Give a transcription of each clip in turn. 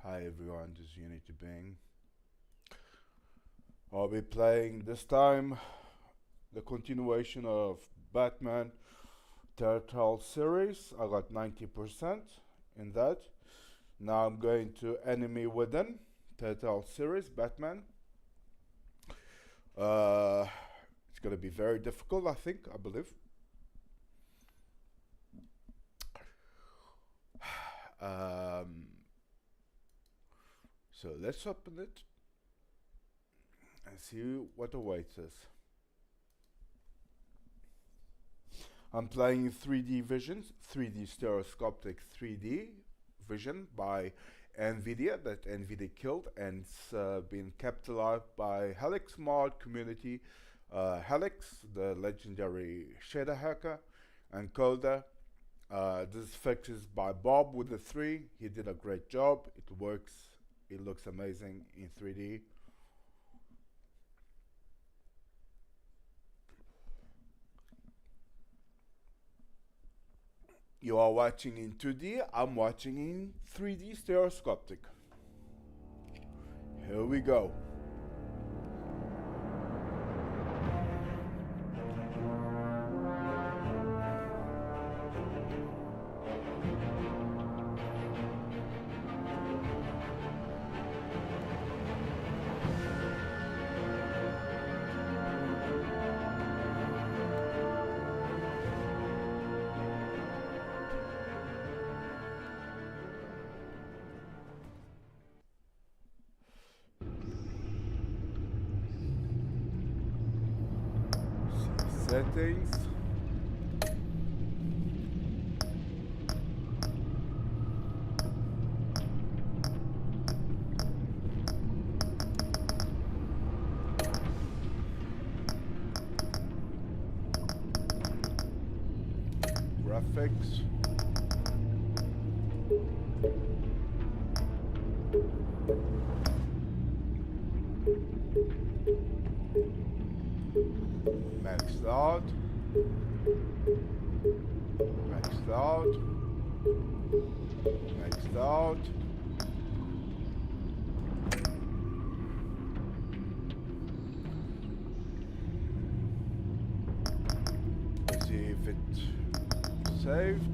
Hi everyone, this is Unity Bing. I'll be playing this time the continuation of Batman Telltale series. I got 90% in that. Now I'm going to Enemy Within, Telltale series, Batman. It's gonna be very difficult, I believe. So let's open it and see what awaits us. I'm playing 3D visions, 3D stereoscoptic 3D vision by Nvidia that Nvidia killed, and it's been kept alive by Helixmod community. Helix, the legendary shader hacker and coder. This effect is by Bob with the 3. He did a great job. It works. It looks amazing in 3D. You are watching in 2D, I'm watching in 3D stereoscoptic. Here we go. Settings. Graphics. Maxed out. Maxed out. Maxed out. Let's see if it's saved.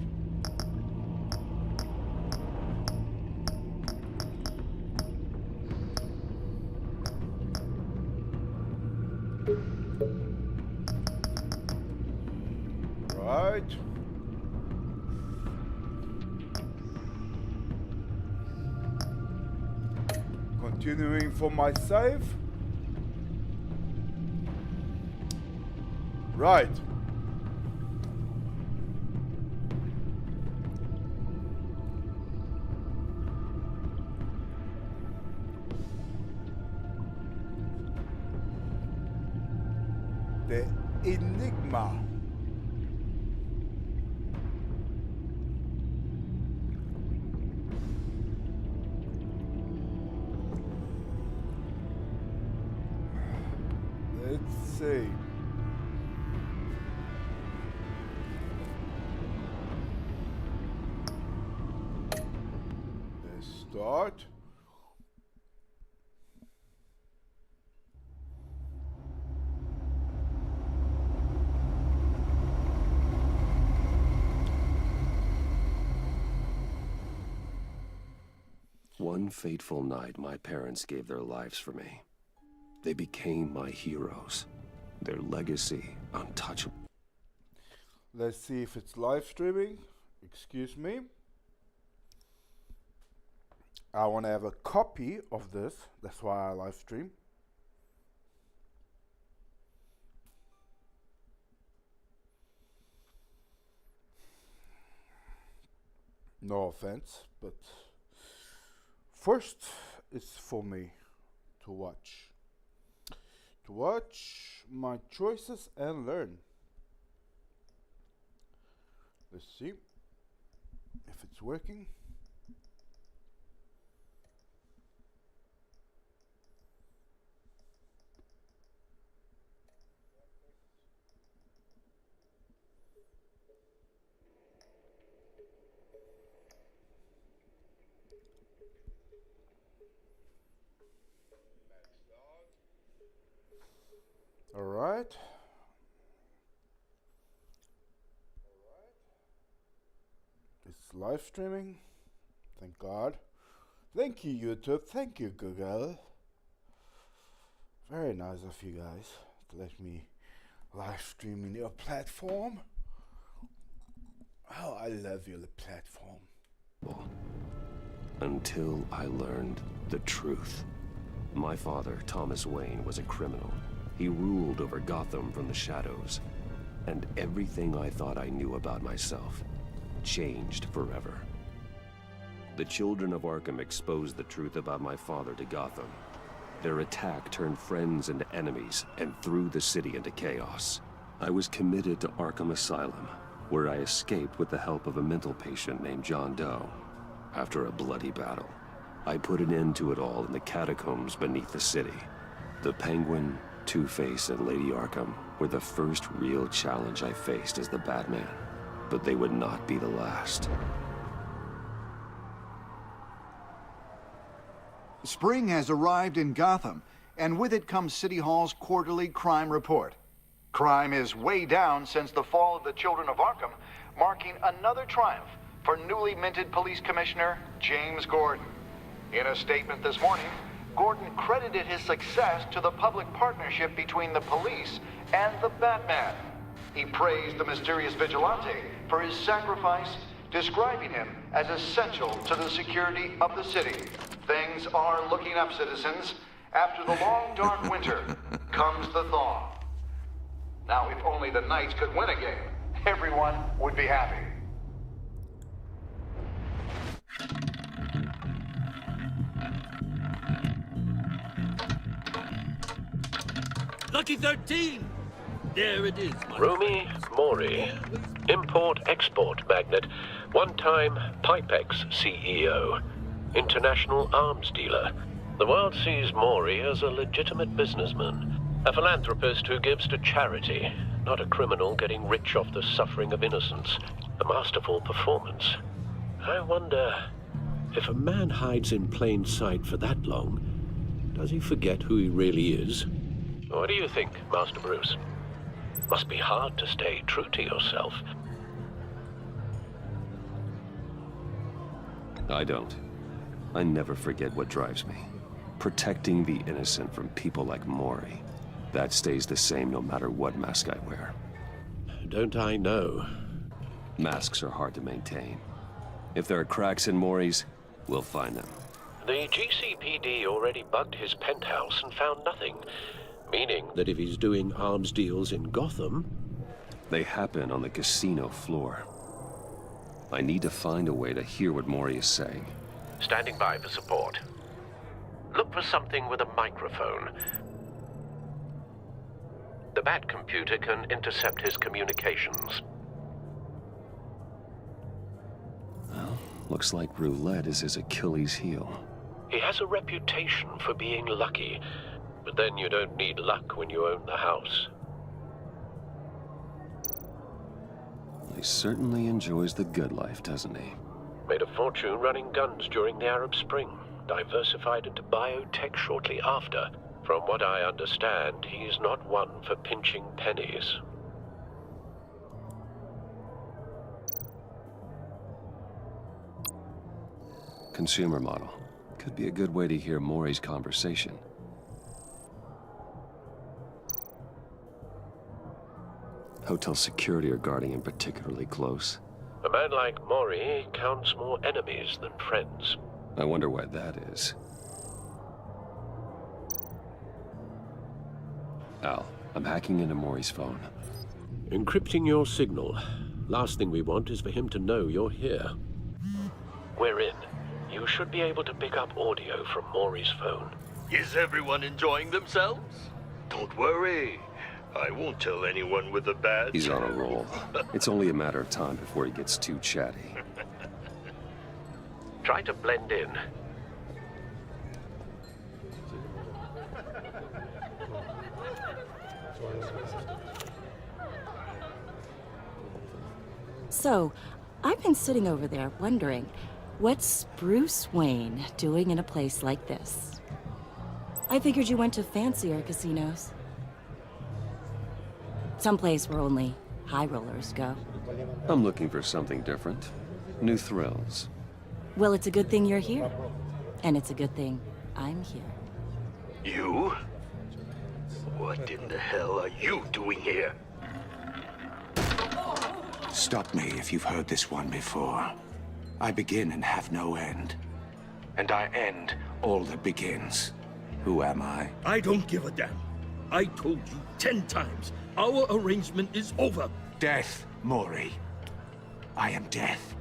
Right. Continuing for my save. Right. The Enigma. Let's see. Let's start. One fateful night, my parents gave their lives for me. They became my heroes. Their legacy, untouchable. Let's see if it's live streaming. Excuse me. I want to have a copy of this. That's why I live stream. No offense, but first it's for me to watch. To watch my choices and learn. Let's see if it's working. Alright. It's live streaming. Thank God. Thank you, YouTube. Thank you, Google. Very nice of you guys to let me live stream in your platform. Oh, I love your platform. Until I learned the truth. My father, Thomas Wayne, was a criminal. He ruled over Gotham from the shadows. And everything I thought I knew about myself changed forever. The children of Arkham exposed the truth about my father to Gotham. Their attack turned friends into enemies and threw the city into chaos. I was committed to Arkham Asylum, where I escaped with the help of a mental patient named John Doe. After a bloody battle, I put an end to it all in the catacombs beneath the city. The Penguin, Two-Face, and Lady Arkham were the first real challenge I faced as the Batman, but they would not be the last. Spring has arrived in Gotham, and with it comes City Hall's quarterly crime report. Crime is way down since the fall of the Children of Arkham, marking another triumph for newly minted Police Commissioner James Gordon. In a statement this morning, Gordon credited his success to the public partnership between the police and the Batman. He praised the mysterious vigilante for his sacrifice, describing him as essential to the security of the city. Things are looking up, citizens. After the long, dark winter comes the thaw. Now, if only the Knights could win a game, everyone would be happy. Lucky 13! There it is, my Rumi Mori, import-export magnate, one-time Pipex CEO, international arms dealer. The world sees Mori as a legitimate businessman, a philanthropist who gives to charity, not a criminal getting rich off the suffering of innocence. A masterful performance. I wonder, if a man hides in plain sight for that long, does he forget who he really is? What do you think, Master Bruce? Must be hard to stay true to yourself. I don't. I never forget what drives me. Protecting the innocent from people like Mori. That stays the same no matter what mask I wear. Don't I know? Masks are hard to maintain. If there are cracks in Mori's, we'll find them. The GCPD already bugged his penthouse and found nothing. Meaning that if he's doing arms deals in Gotham... They happen on the casino floor. I need to find a way to hear what Mori is saying. Standing by for support. Look for something with a microphone. The Bat computer can intercept his communications. Well, looks like roulette is his Achilles heel. He has a reputation for being lucky. But then you don't need luck when you own the house. He certainly enjoys the good life, doesn't he? Made a fortune running guns during the Arab Spring. Diversified into biotech shortly after. From what I understand, he's not one for pinching pennies. Consumer model. Could be a good way to hear Mori's conversation. Hotel security are guarding him particularly close. A man like Mori counts more enemies than friends. I wonder why that is. Al, I'm hacking into Mori's phone. Encrypting your signal. Last thing we want is for him to know you're here. We're in. You should be able to pick up audio from Mori's phone. Is everyone enjoying themselves? Don't worry. I won't tell anyone with a badge. He's on a roll. It's only a matter of time before he gets too chatty. Try to blend in. So, I've been sitting over there wondering, what's Bruce Wayne doing in a place like this? I figured you went to fancier casinos. Someplace where only high rollers go. I'm looking for something different. New thrills. Well, it's a good thing you're here. And it's a good thing I'm here. You? What in the hell are you doing here? Stop me if you've heard this one before. I begin and have no end. And I end all that begins. Who am I? I don't give a damn. I told you 10 times. Our arrangement is over. Death, Maury. I am death.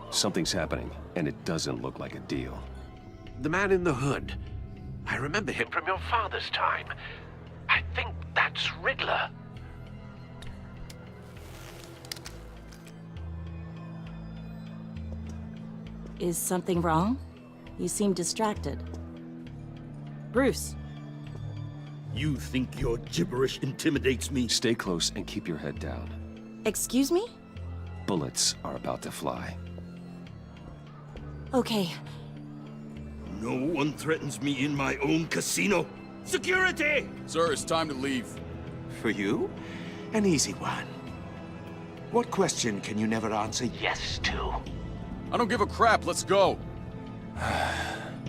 Something's happening, and it doesn't look like a deal. The man in the hood. I remember him from your father's time. I think that's Riddler. Is something wrong? You seem distracted. Bruce. You think your gibberish intimidates me? Stay close and keep your head down. Excuse me? Bullets are about to fly. Okay. No one threatens me in my own casino. Security! Sir, it's time to leave. For you? An easy one. What question can you never answer yes to? I don't give a crap, let's go.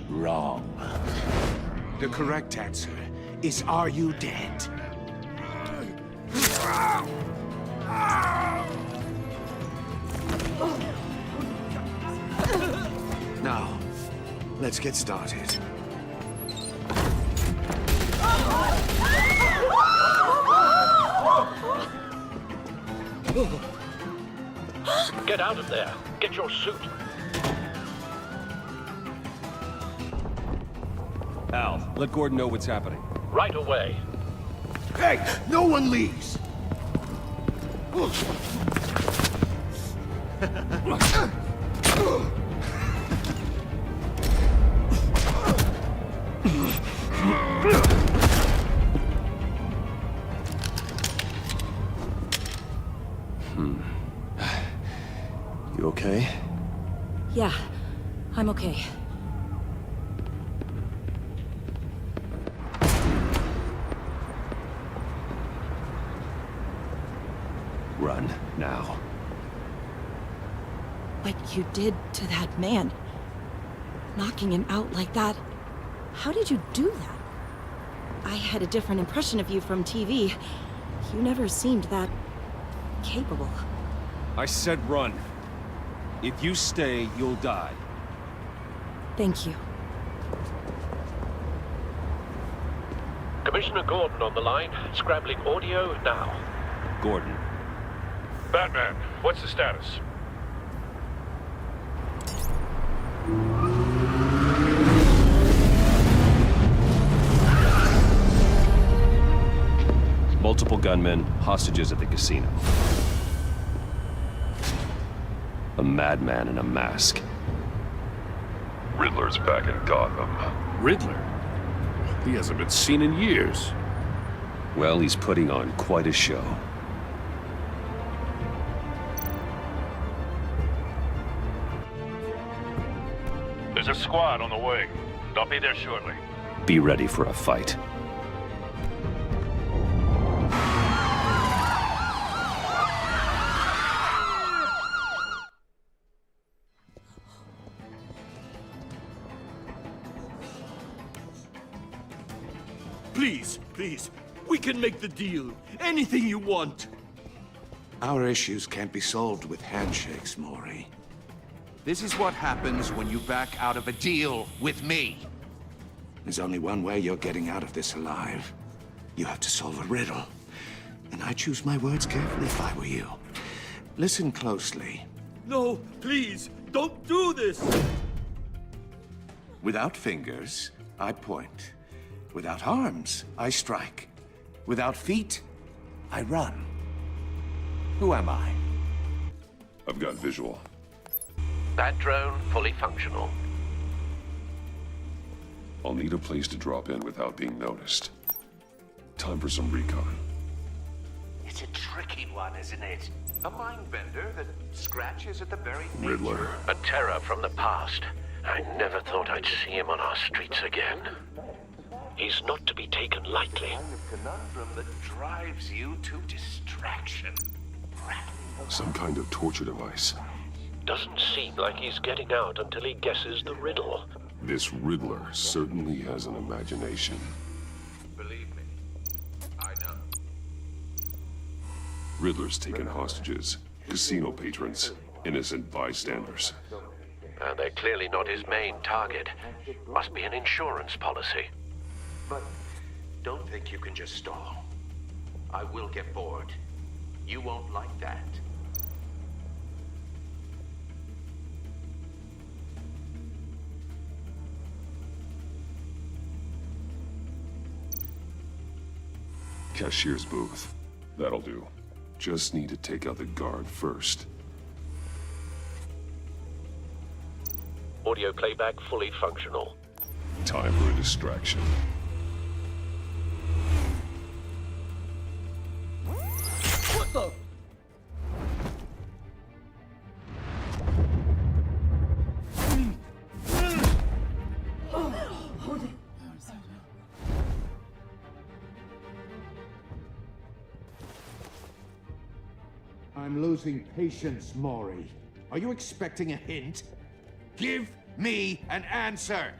Wrong. The correct answer is, are you dead? Now, let's get started. Get out of there. Get your suit. Al, let Gordon know what's happening. Right away. Hey, no one leaves! You okay? Yeah, I'm okay. Run, now. What you did to that man, knocking him out like that, how did you do that? I had a different impression of you from TV. You never seemed that capable. I said run. If you stay, you'll die. Thank you. Commissioner Gordon on the line. Scrambling audio now. Gordon. Batman, what's the status? Multiple gunmen, hostages at the casino. A madman in a mask. Riddler's back in Gotham. Riddler? He hasn't been seen in years. Well, he's putting on quite a show. There's a squad on the way. They'll be there shortly. Be ready for a fight. Please, please, we can make the deal. Anything you want. Our issues can't be solved with handshakes, Maury. This is what happens when you back out of a deal with me. There's only one way you're getting out of this alive. You have to solve a riddle. And I choose my words carefully if I were you. Listen closely. No, please, don't do this! Without fingers, I point. Without arms, I strike. Without feet, I run. Who am I? I've got visual. That drone fully functional. I'll need a place to drop in without being noticed. Time for some recon. It's a tricky one, isn't it? A mind bender that scratches at the very Riddler. A terror from the past. I never thought I'd see him on our streets again. He's not to be taken lightly. Kind of conundrum that drives you to distraction. Some kind of torture device. Doesn't seem like he's getting out until he guesses the riddle. This Riddler certainly has an imagination. Believe me, I know. Riddler's taken hostages, casino patrons, innocent bystanders. They're clearly not his main target. Must be an insurance policy. But don't think you can just stall. I will get bored. You won't like that. Cashier's booth. That'll do. Just need to take out the guard first. Audio playback fully functional. Time for a distraction. What the? I'm losing patience, Maury. Are you expecting a hint? Give me an answer!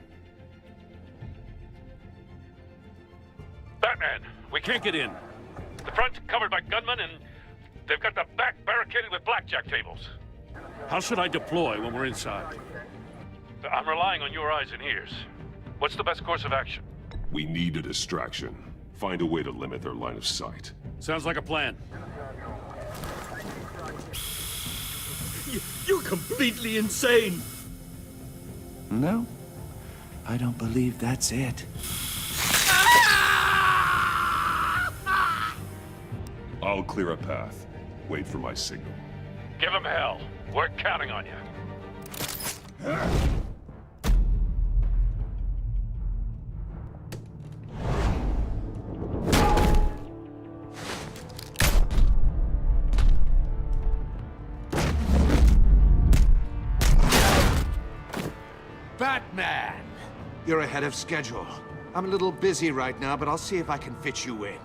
Batman, we can't get in. The front's covered by gunmen, and they've got the back barricaded with blackjack tables. How should I deploy when we're inside? I'm relying on your eyes and ears. What's the best course of action? We need a distraction. Find a way to limit their line of sight. Sounds like a plan. You're completely insane! No, I don't believe that's it. I'll clear a path. Wait for my signal. Give him hell. We're counting on you. Batman! You're ahead of schedule. I'm a little busy right now, but I'll see if I can fit you in.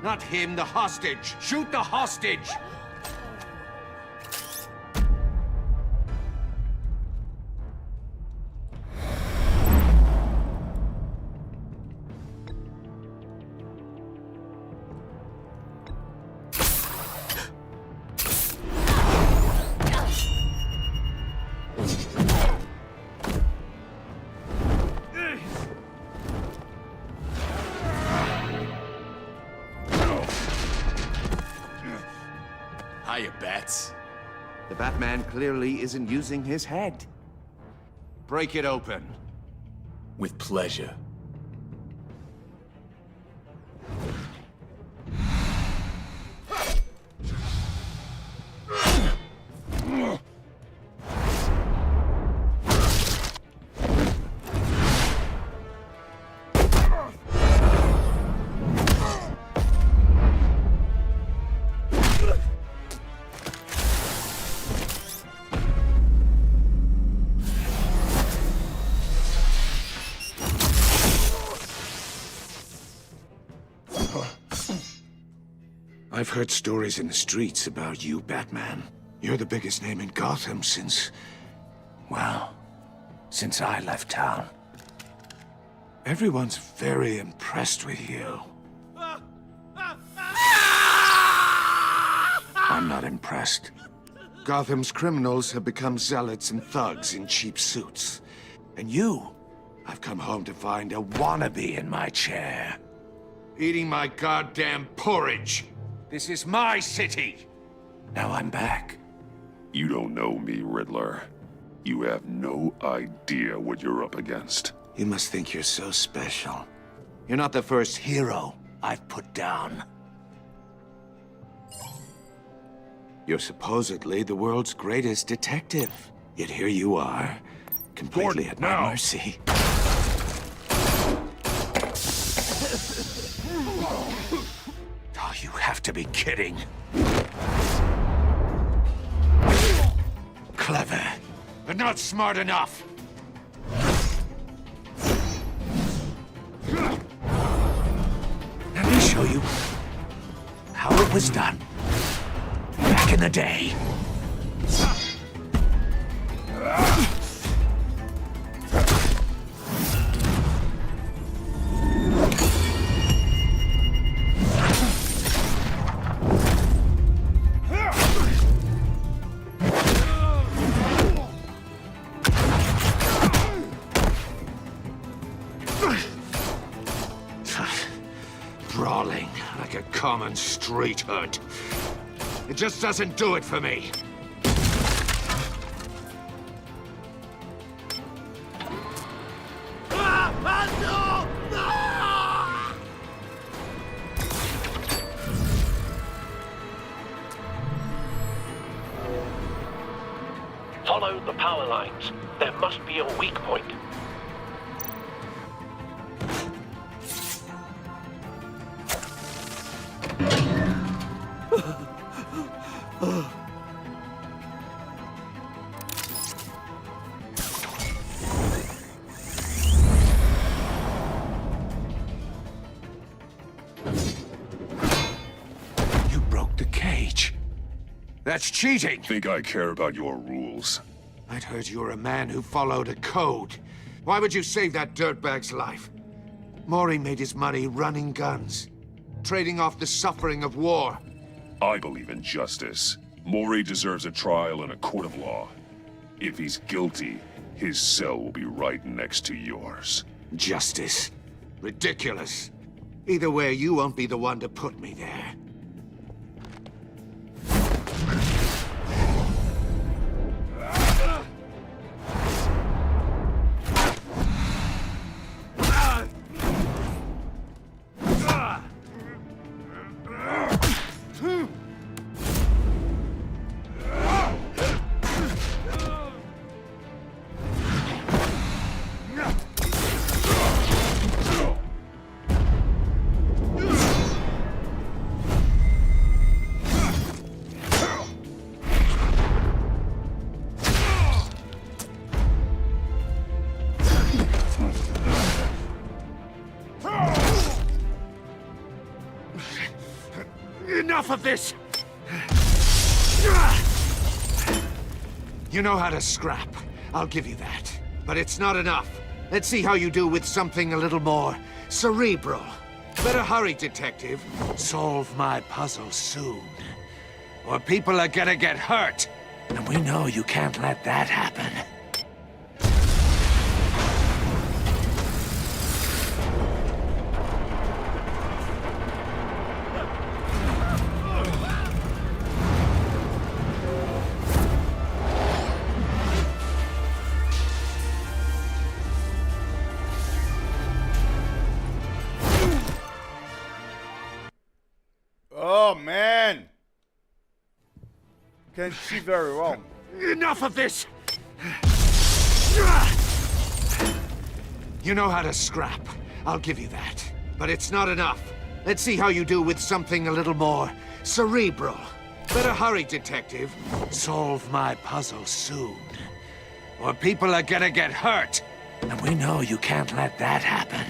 Not him, the hostage! Shoot the hostage! Hiya, Bats. The Batman clearly isn't using his head. Break it open. With pleasure. I've heard stories in the streets about you, Batman. You're the biggest name in Gotham since... well, since I left town. Everyone's very impressed with you. I'm not impressed. Gotham's criminals have become zealots and thugs in cheap suits. And you, I've come home to find a wannabe in my chair. Eating my goddamn porridge. This is my city! Now I'm back. You don't know me, Riddler. You have no idea what you're up against. You must think you're so special. You're not the first hero I've put down. You're supposedly the world's greatest detective. Yet here you are, completely at my mercy. Oh, you have to be kidding. Clever, but not smart enough. show you how it was done back in the day. Brawling like a common street hood. It just doesn't do it for me. Follow the power lines. There must be a weak point. You broke the cage. That's cheating! Think I care about your rules? I'd heard you were a man who followed a code. Why would you save that dirtbag's life? Maury made his money running guns, trading off the suffering of war. I believe in justice. Maury deserves a trial in a court of law. If he's guilty, his cell will be right next to yours. Justice? Ridiculous. Either way, you won't be the one to put me there. Enough of this! You know how to scrap. I'll give you that. But it's not enough. Let's see how you do with something a little more cerebral. Better hurry, detective. Solve my puzzle soon. Or people are gonna get hurt. And we know you can't let that happen. Oh man! Can't see very well. Enough of this! You know how to scrap. I'll give you that. But it's not enough. Let's see how you do with something a little more cerebral. Better hurry, detective. Solve my puzzle soon. Or people are gonna get hurt. And we know you can't let that happen.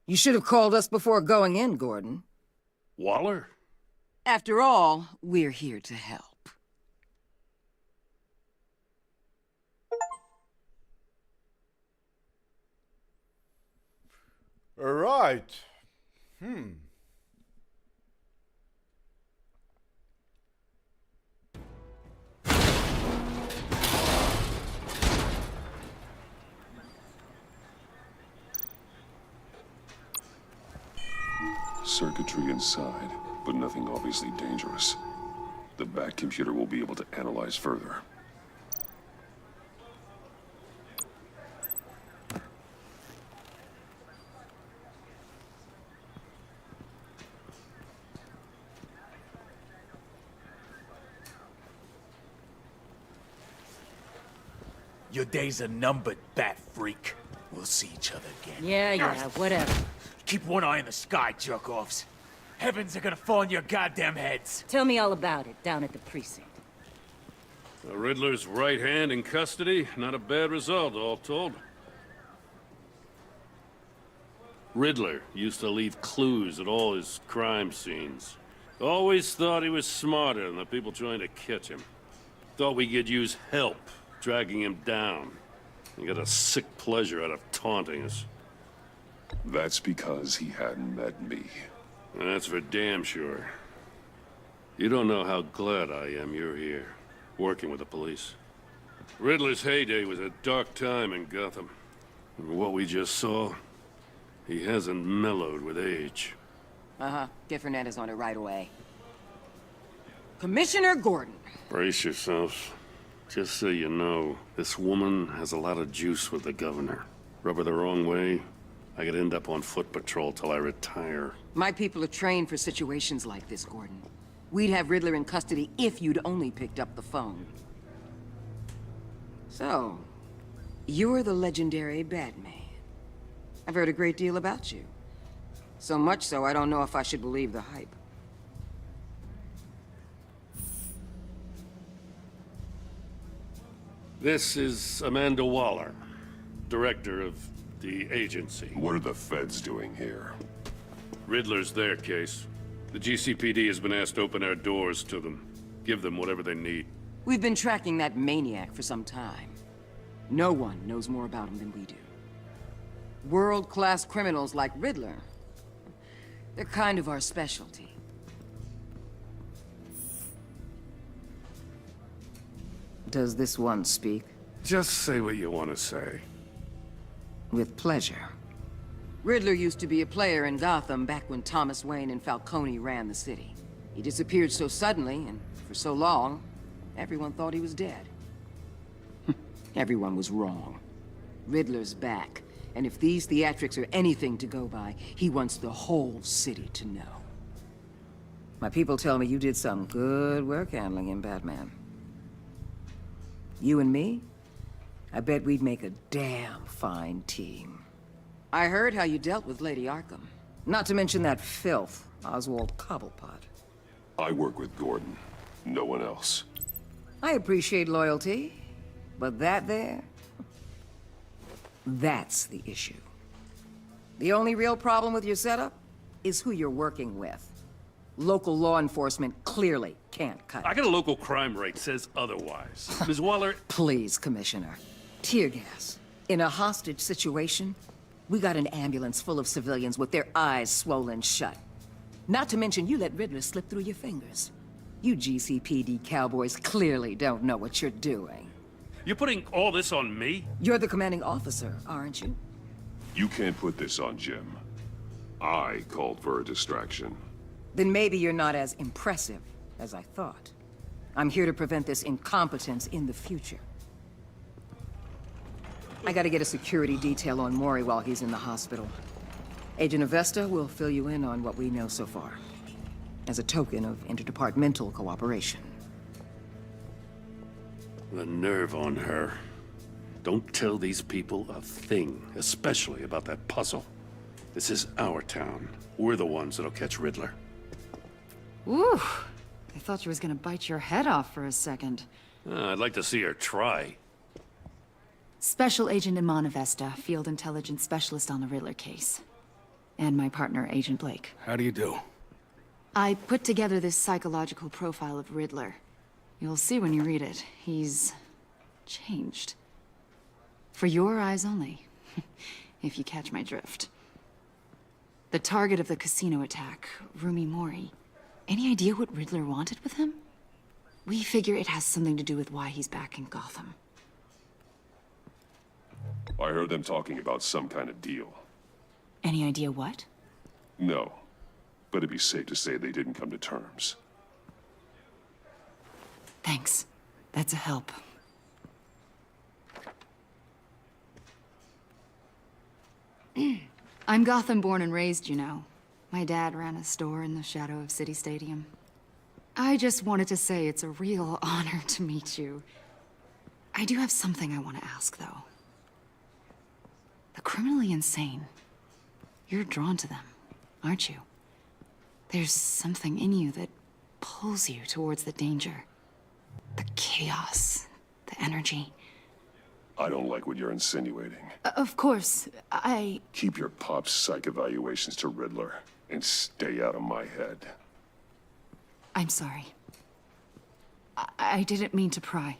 You should have called us before going in, Gordon. Waller? After all, we're here to help. All right. Circuitry inside, but nothing obviously dangerous. The Bat computer will be able to analyze further. Your days are numbered, Bat Freak. We'll see each other again. Yeah, whatever. Keep one eye in the sky, jerk-offs. Heavens are gonna fall on your goddamn heads. Tell me all about it down at the precinct. The Riddler's right hand in custody. Not a bad result, all told. Riddler used to leave clues at all his crime scenes. Always thought he was smarter than the people trying to catch him. Thought we could use help dragging him down. He got a sick pleasure out of taunting us. That's because he hadn't met me. That's for damn sure. You don't know how glad I am you're here, working with the police. Riddler's heyday was a dark time in Gotham. And what we just saw, he hasn't mellowed with age. Get Fernandez on it right away. Commissioner Gordon. Brace yourselves. Just so you know, this woman has a lot of juice with the governor. Rub her the wrong way, I could end up on foot patrol till I retire. My people are trained for situations like this, Gordon. We'd have Riddler in custody if you'd only picked up the phone. So, you're the legendary Batman. I've heard a great deal about you. So much so, I don't know if I should believe the hype. This is Amanda Waller, director of the agency. What are the feds doing here? Riddler's their case. The GCPD has been asked to open our doors to them. Give them whatever they need. We've been tracking that maniac for some time. No one knows more about him than we do. World-class criminals like Riddler. They're kind of our specialty. Does this one speak? Just say what you want to say. With pleasure. Riddler used to be a player in Gotham back when Thomas Wayne and Falcone ran the city. He disappeared so suddenly, and for so long, everyone thought he was dead. Everyone was wrong. Riddler's back, and if these theatrics are anything to go by, he wants the whole city to know. My people tell me you did some good work handling him, Batman. You and me? I bet we'd make a damn fine team. I heard how you dealt with Lady Arkham. Not to mention that filth, Oswald Cobblepot. I work with Gordon. No one else. I appreciate loyalty, but that there... that's the issue. The only real problem with your setup is who you're working with. Local law enforcement clearly can't cut it. I got a local crime rate says otherwise. Ms. Waller... Please, Commissioner. Tear gas. In a hostage situation, we got an ambulance full of civilians with their eyes swollen shut. Not to mention you let Riddler slip through your fingers. You GCPD cowboys clearly don't know what you're doing. You're putting all this on me? You're the commanding officer, aren't you? You can't put this on Jim. I called for a distraction. Then maybe you're not as impressive as I thought. I'm here to prevent this incompetence in the future. I gotta get a security detail on Mori while he's in the hospital. Agent Avesta will fill you in on what we know so far, as a token of interdepartmental cooperation. The nerve on her. Don't tell these people a thing, especially about that puzzle. This is our town. We're the ones that'll catch Riddler. Ooh, I thought you was gonna bite your head off for a second. I'd like to see her try. Special Agent Iman Avesta, Field Intelligence Specialist on the Riddler case. And my partner, Agent Blake. How do you do? I put together this psychological profile of Riddler. You'll see when you read it. He's... changed. For your eyes only, if you catch my drift. The target of the casino attack, Rumi Mori. Any idea what Riddler wanted with him? We figure it has something to do with why he's back in Gotham. I heard them talking about some kind of deal. Any idea what? No. but it'd be safe to say they didn't come to terms. Thanks. That's a help. I'm Gotham born and raised, you know. My dad ran a store in the shadow of City Stadium. I just wanted to say it's a real honor to meet you. I do have something I want to ask, though. The criminally insane. You're drawn to them, aren't you? There's something in you that pulls you towards the danger. The chaos, the energy. I don't like what you're insinuating. Of course, Keep your pop psych evaluations to Riddler, and stay out of my head. I'm sorry. I didn't mean to pry.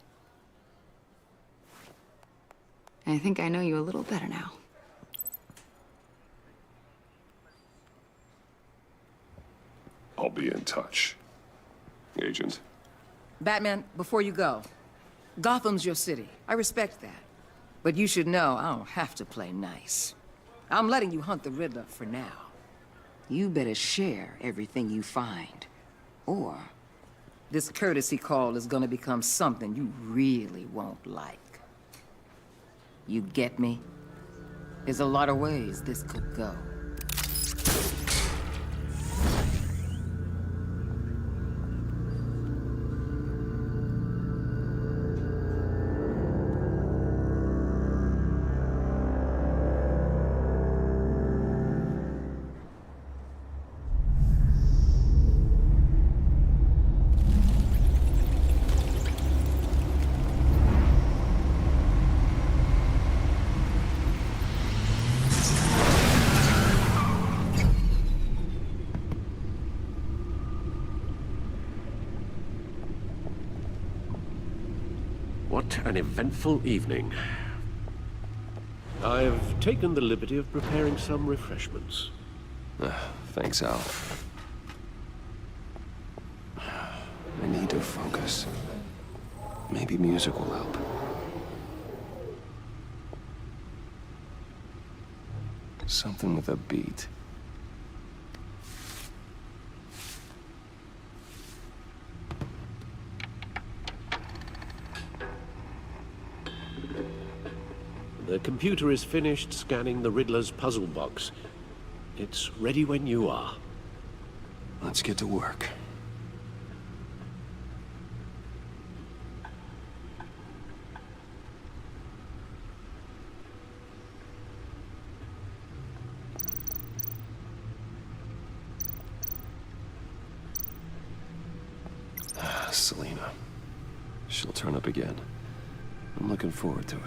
I think I know you a little better now. I'll be in touch. Agent. Batman, before you go, Gotham's your city. I respect that. But you should know I don't have to play nice. I'm letting you hunt the Riddler for now. You better share everything you find. Or this courtesy call is gonna become something you really won't like. You get me? There's a lot of ways this could go. What an eventful evening. I've taken the liberty of preparing some refreshments. Thanks, Al. I need to focus. Maybe music will help. Something with a beat. The computer is finished scanning the Riddler's puzzle box. It's ready when you are. Let's get to work. Selena. She'll turn up again. I'm looking forward to it.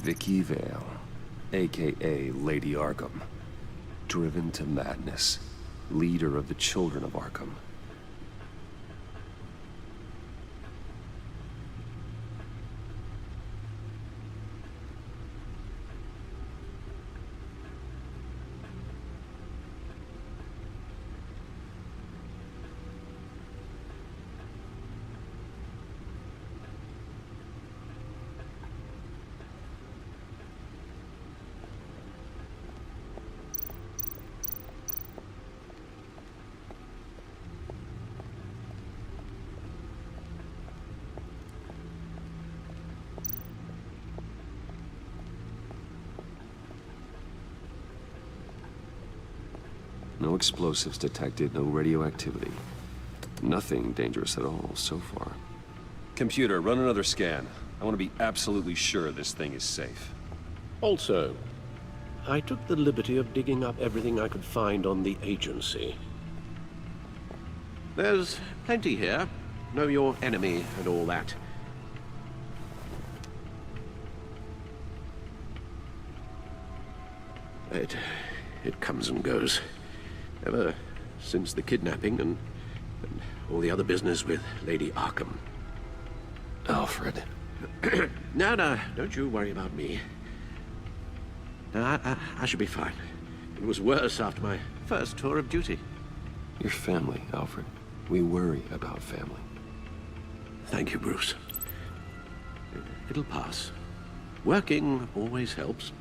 Vicky Vale, a.k.a. Lady Arkham. Driven to madness. Leader of the Children of Arkham. No explosives detected, no radioactivity. Nothing dangerous at all so far. Computer, run another scan. I want to be absolutely sure this thing is safe. Also, I took the liberty of digging up everything I could find on the agency. There's plenty here. Know your enemy and all that. It comes and goes. Ever since the kidnapping and all the other business with Lady Arkham. Alfred. No, don't you worry about me. No, I should be fine. It was worse after my first tour of duty. Your family, Alfred. We worry about family. Thank you, Bruce. It'll pass. Working always helps.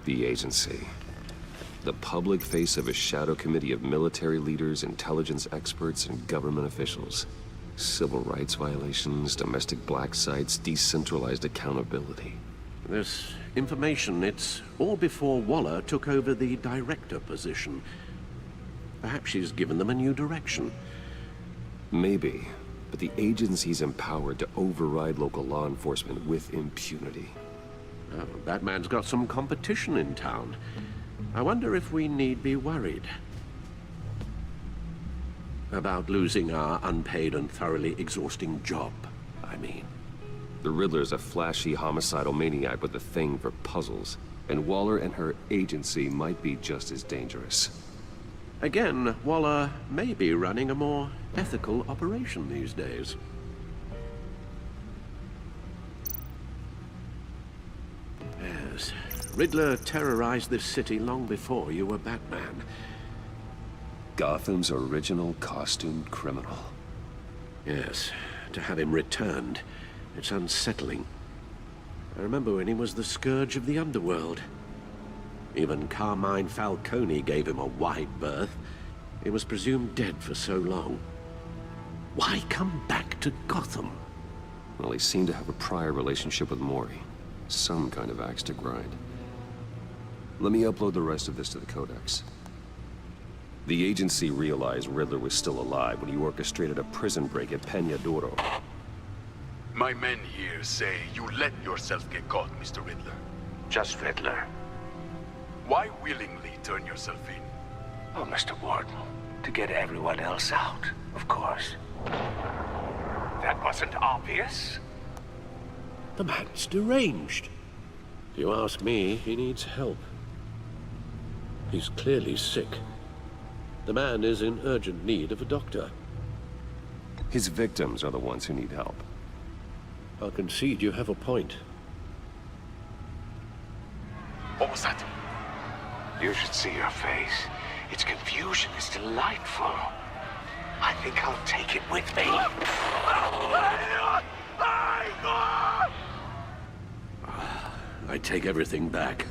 The agency. The public face of a shadow committee of military leaders, intelligence experts, and government officials. Civil rights violations, domestic black sites, decentralized accountability. This information, it's all before Waller took over the director position. Perhaps she's given them a new direction. Maybe, but the agency's empowered to override local law enforcement with impunity. Oh, Batman's got some competition in town. I wonder if we need be worried about losing our unpaid and thoroughly exhausting job, I mean. The Riddler's a flashy homicidal maniac with a thing for puzzles, and Waller and her agency might be just as dangerous. Again, Waller may be running a more ethical operation these days. Yes, Riddler terrorized this city long before you were Batman. Gotham's original costumed criminal. Yes, to have him returned, it's unsettling. I remember when he was the scourge of the underworld. Even Carmine Falcone gave him a wide berth. He was presumed dead for so long. Why come back to Gotham? Well, he seemed to have a prior relationship with Mori. Some kind of axe to grind. Let me upload the rest of this to the Codex. The agency realized Riddler was still alive when he orchestrated a prison break at Peña Duro. My men here say you let yourself get caught, Mr. Riddler. Just Riddler. Why willingly turn yourself in? Oh, Mr. Warden, to get everyone else out, of course. That wasn't obvious. The man's deranged. If you ask me, he needs help. He's clearly sick. The man is in urgent need of a doctor. His victims are the ones who need help. I'll concede you have a point. What was that? You should see your face. Its confusion is delightful. I think I'll take it with me. I take everything back.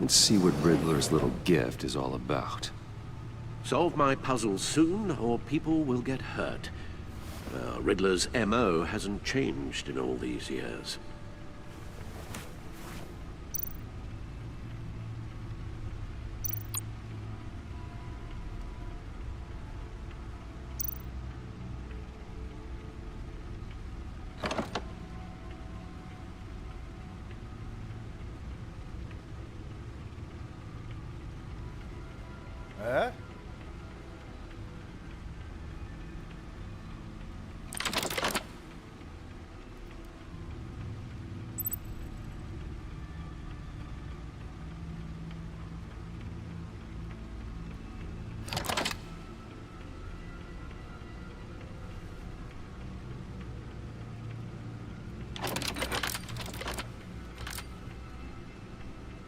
Let's see what Riddler's little gift is all about. Solve my puzzles soon, or people will get hurt. Riddler's MO hasn't changed in all these years. Eh?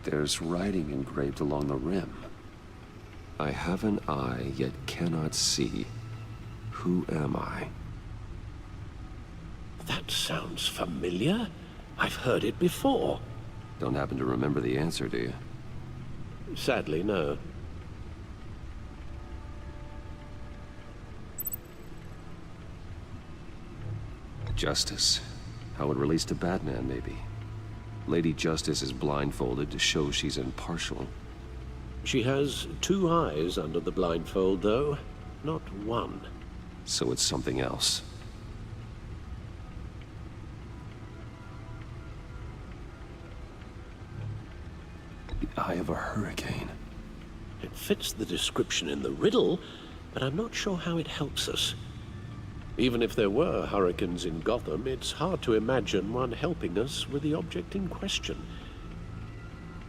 There's writing engraved along the rim. I have an eye, yet cannot see. Who am I? That sounds familiar. I've heard it before. Don't happen to remember the answer, do you? Sadly, no. Justice. How it relates to Batman, maybe. Lady Justice is blindfolded to show she's impartial. She has two eyes under the blindfold, though, not one. So it's something else. The eye of a hurricane. It fits the description in the riddle, but I'm not sure how it helps us. Even if there were hurricanes in Gotham, it's hard to imagine one helping us with the object in question.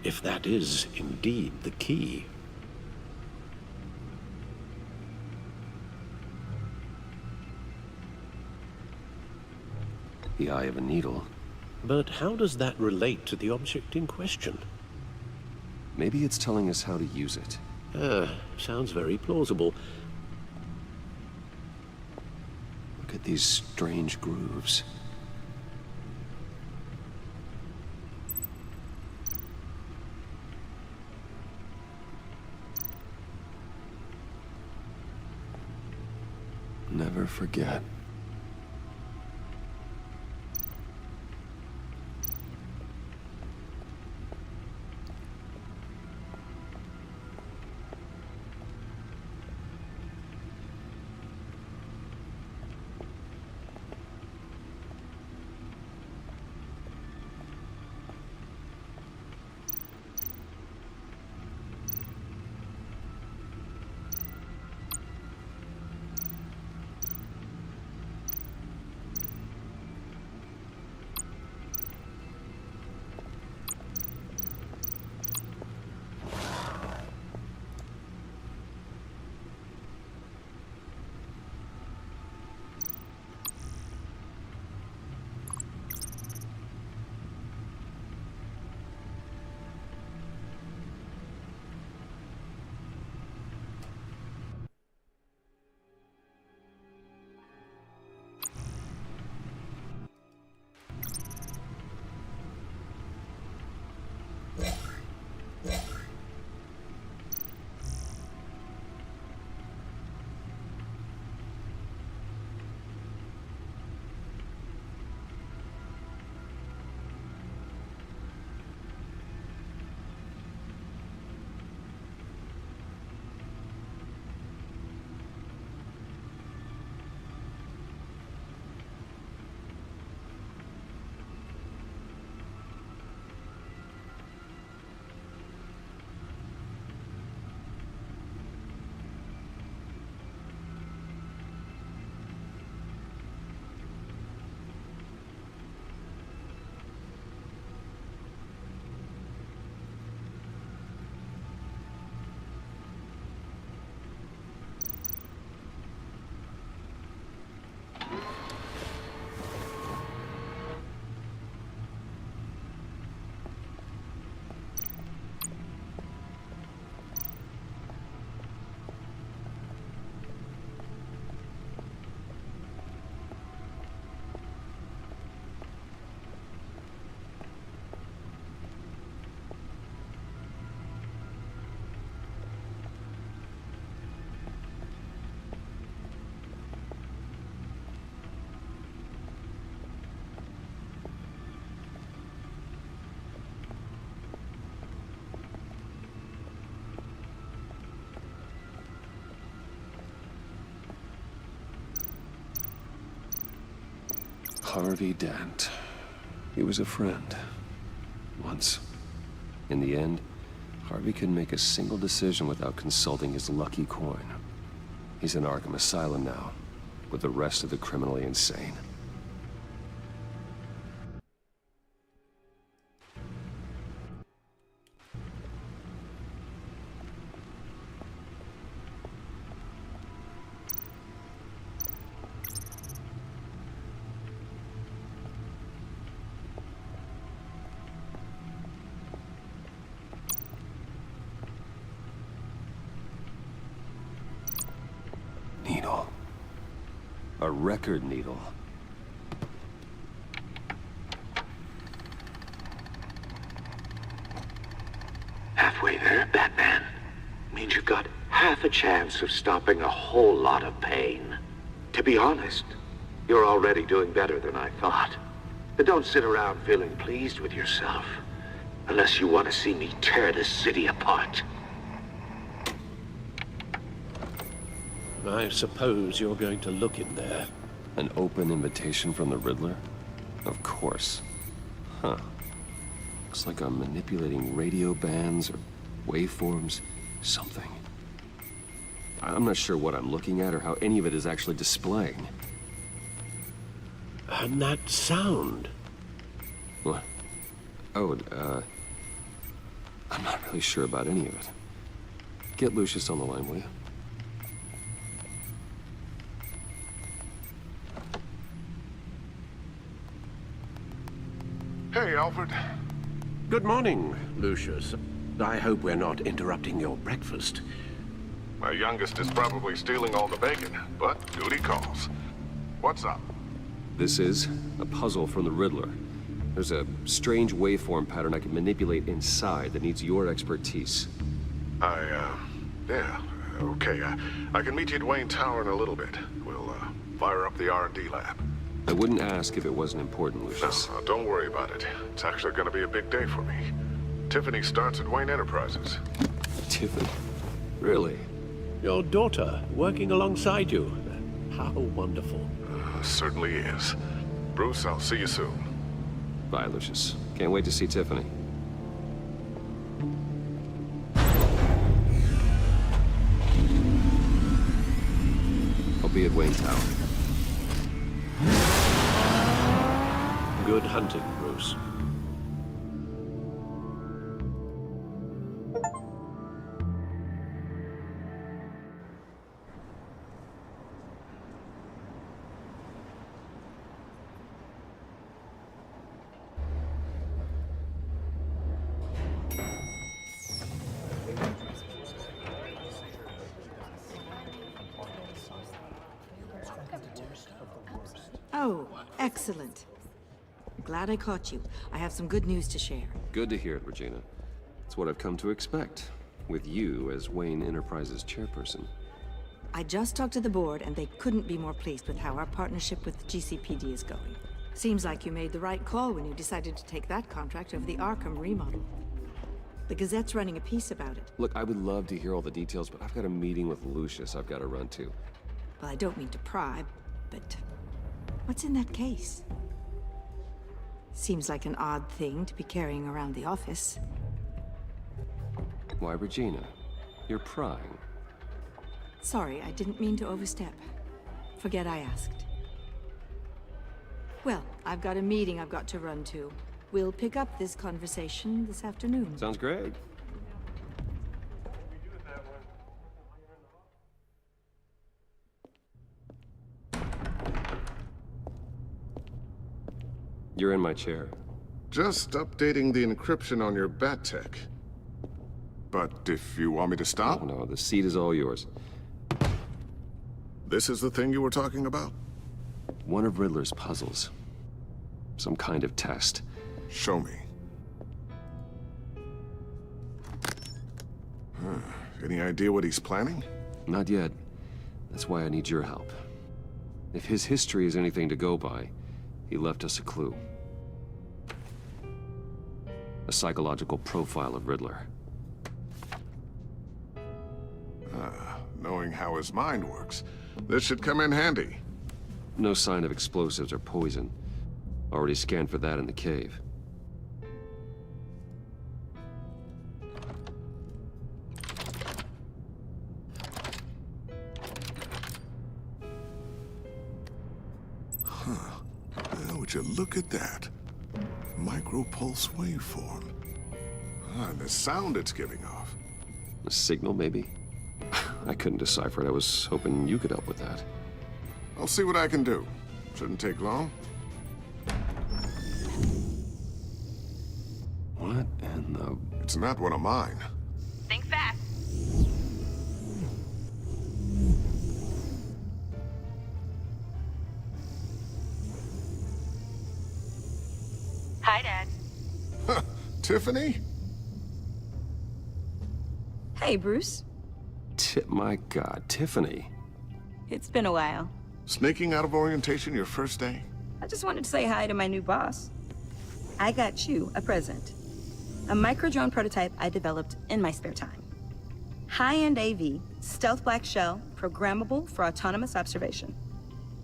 If that is indeed the key. The eye of a needle. But how does that relate to the object in question? Maybe it's telling us how to use it. Sounds very plausible. Look at these strange grooves. Never forget. Harvey Dent. He was a friend. Once. In the end, Harvey couldn't make a single decision without consulting his lucky coin. He's in Arkham Asylum now, with the rest of the criminally insane. Needle. A record needle. Halfway there, Batman. Means you've got half a chance of stopping a whole lot of pain. To be honest, you're already doing better than I thought. But don't sit around feeling pleased with yourself. Unless you want to see me tear this city apart. I suppose you're going to look in there. An open invitation from the Riddler? Of course. Huh. Looks like I'm manipulating radio bands or waveforms. Something. I'm not sure what I'm looking at or how any of it is actually displaying. And that sound. What? Oh, I'm not really sure about any of it. Get Lucius on the line, will you? Hey, Alfred. Good morning, Lucius. I hope we're not interrupting your breakfast. My youngest is probably stealing all the bacon, but duty calls. What's up? This is a puzzle from the Riddler. There's a strange waveform pattern I can manipulate inside that needs your expertise. Yeah, okay. I can meet you at Wayne Tower in a little bit. We'll, fire up the R&D lab. I wouldn't ask if it wasn't important, Lucius. No, don't worry about it. It's actually gonna be a big day for me. Tiffany starts at Wayne Enterprises. Tiffany? Really? Your daughter working alongside you. How wonderful. Certainly is. Bruce, I'll see you soon. Bye, Lucius. Can't wait to see Tiffany. I'll be at Wayne Tower. Good hunting, Bruce. Oh, excellent. Glad I caught you. I have some good news to share. Good to hear it, Regina. It's what I've come to expect, with you as Wayne Enterprises chairperson. I just talked to the board, and they couldn't be more pleased with how our partnership with GCPD is going. Seems like you made the right call when you decided to take that contract over the Arkham remodel. The Gazette's running a piece about it. Look, I would love to hear all the details, but I've got a meeting with Lucius I've got to run to. Well, I don't mean to pry, but what's in that case? Seems like an odd thing to be carrying around the office. Why, Regina? You're prying. Sorry, I didn't mean to overstep. Forget I asked. Well, I've got a meeting I've got to run to. We'll pick up this conversation this afternoon. Sounds great. You're in my chair. Just updating the encryption on your bat tech. But if you want me to stop? Oh, no, the seat is all yours. This is the thing you were talking about? One of Riddler's puzzles. Some kind of test. Show me. Any idea what he's planning? Not yet. That's why I need your help. If his history is anything to go by, he left us a clue. A psychological profile of Riddler. Knowing how his mind works, this should come in handy. No sign of explosives or poison. Already scanned for that in the cave. Would you look at that? Micropulse waveform. And the sound it's giving off. A signal, maybe? I couldn't decipher it. I was hoping you could help with that. I'll see what I can do. Shouldn't take long. What in the... It's not one of mine. Think fast. Hi, Dad. Tiffany? Hey, Bruce. My God, Tiffany. It's been a while. Sneaking out of orientation your first day? I just wanted to say hi to my new boss. I got you a present. A micro-drone prototype I developed in my spare time. High-end AV, stealth black shell, programmable for autonomous observation.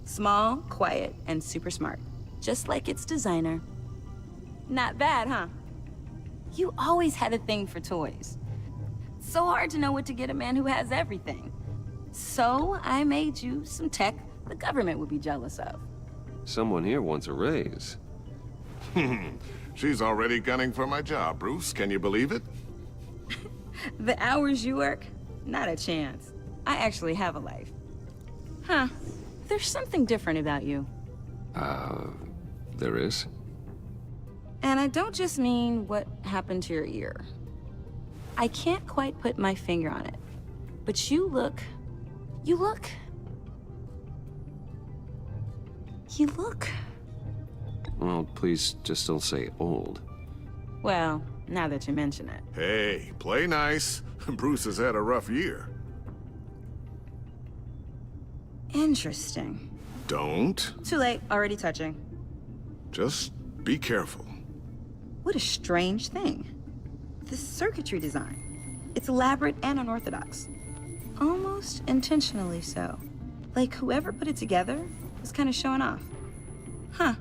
Small, quiet, and super smart. Just like its designer. Not bad, huh? You always had a thing for toys. So hard to know what to get a man who has everything. So I made you some tech the government would be jealous of. Someone here wants a raise. She's already gunning for my job, Bruce. Can you believe it? The hours you work? Not a chance. I actually have a life. Huh. There's something different about you. There is? And I don't just mean what happened to your ear. I can't quite put my finger on it, but you look... Well, please just don't say old. Well, now that you mention it. Hey, play nice. Bruce has had a rough year. Interesting. Don't. Too late, already touching. Just be careful. What a strange thing. This circuitry design. It's elaborate and unorthodox. Almost intentionally so. Like whoever put it together was kind of showing off. Huh.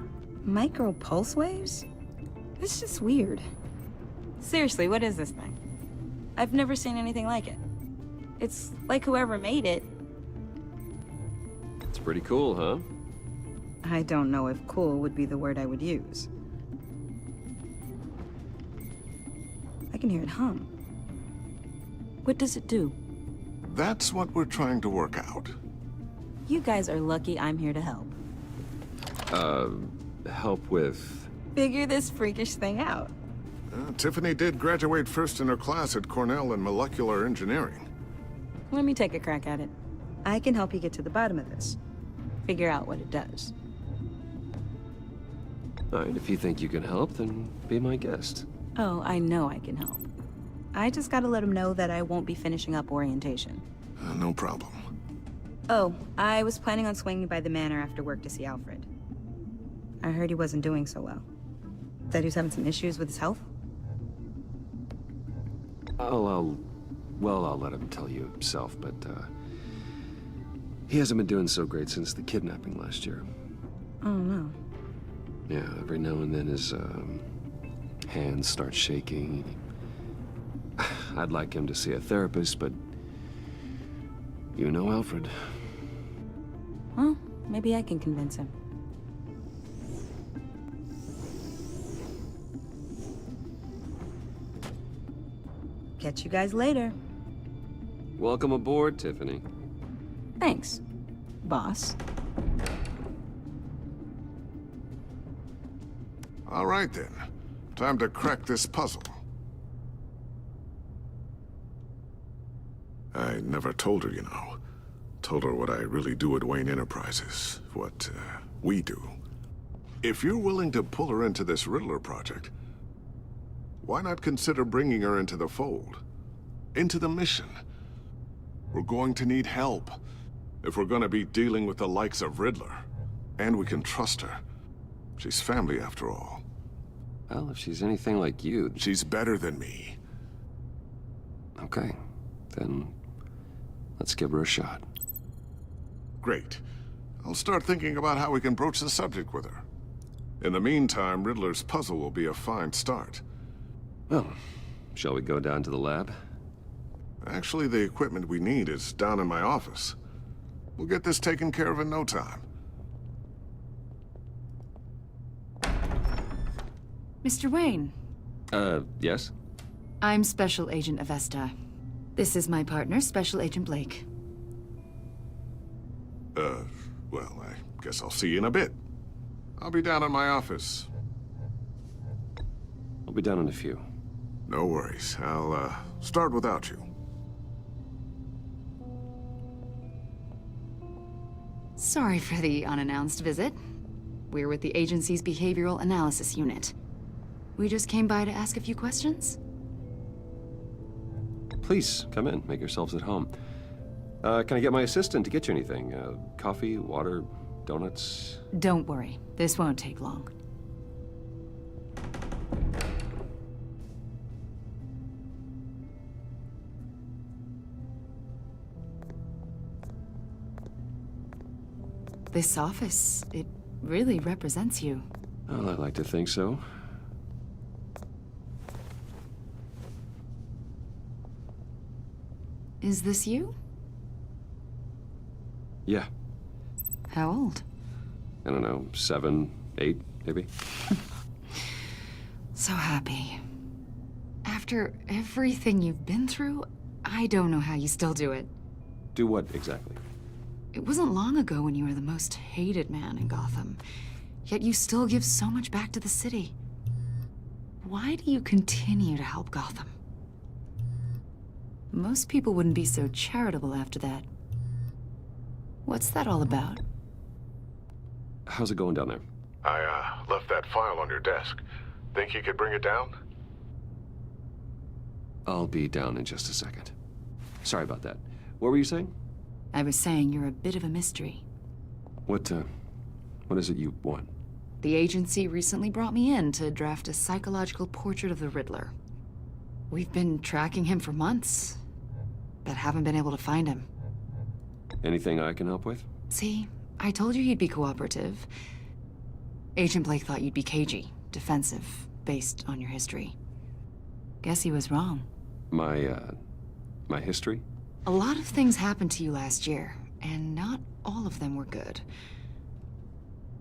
Micro pulse waves? It's just weird. Seriously, what is this thing? I've never seen anything like it. It's like whoever made it. It's pretty cool, huh? I don't know if cool would be the word I would use. I can hear it hum. What does it do? That's what we're trying to work out. You guys are lucky I'm here to help. Help with... Figure this freakish thing out. Tiffany did graduate first in her class at Cornell in molecular engineering. Let me take a crack at it. I can help you get to the bottom of this. Figure out what it does. All right, if you think you can help, then be my guest. Oh, I know I can help. I just gotta let him know that I won't be finishing up orientation. No problem. Oh, I was planning on swinging by the manor after work to see Alfred. I heard he wasn't doing so well. Said he was having some issues with his health? I'll let him tell you himself, but, he hasn't been doing so great since the kidnapping last year. Oh, no. Yeah, every now and then his, hands start shaking. I'd like him to see a therapist, but... you know Alfred. Well, maybe I can convince him. Catch you guys later. Welcome aboard, Tiffany. Thanks, boss. All right, then. Time to crack this puzzle. I never told her, you know. Told her what I really do at Wayne Enterprises. What, we do. If you're willing to pull her into this Riddler project, why not consider bringing her into the fold? Into the mission? We're going to need help if we're going to be dealing with the likes of Riddler. And we can trust her. She's family, after all. Well, if she's anything like you... She's better than me. Okay, then let's give her a shot. Great. I'll start thinking about how we can broach the subject with her. In the meantime, Riddler's puzzle will be a fine start. Well, shall we go down to the lab? Actually, the equipment we need is down in my office. We'll get this taken care of in no time. Mr. Wayne. Yes? I'm Special Agent Avesta. This is my partner, Special Agent Blake. Well, I guess I'll see you in a bit. I'll be down in my office. I'll be down in a few. No worries. I'll, start without you. Sorry for the unannounced visit. We're with the agency's behavioral analysis unit. We just came by to ask a few questions. Please, come in. Make yourselves at home. Can I get my assistant to get you anything? Coffee, water, donuts? Don't worry. This won't take long. This office, it really represents you. Well, I like to think so. Is this you? Yeah. How old? I don't know, 7, 8, maybe? So happy. After everything you've been through, I don't know how you still do it. Do what, exactly? It wasn't long ago when you were the most hated man in Gotham. Yet you still give so much back to the city. Why do you continue to help Gotham? Most people wouldn't be so charitable after that. What's that all about? How's it going down there? I left that file on your desk. Think you could bring it down? I'll be down in just a second. Sorry about that. What were you saying? I was saying you're a bit of a mystery. What is it you want? The agency recently brought me in to draft a psychological portrait of the Riddler. We've been tracking him for months, but haven't been able to find him. Anything I can help with? See, I told you he'd be cooperative. Agent Blake thought you'd be cagey, defensive, based on your history. Guess he was wrong. My history? A lot of things happened to you last year, and not all of them were good.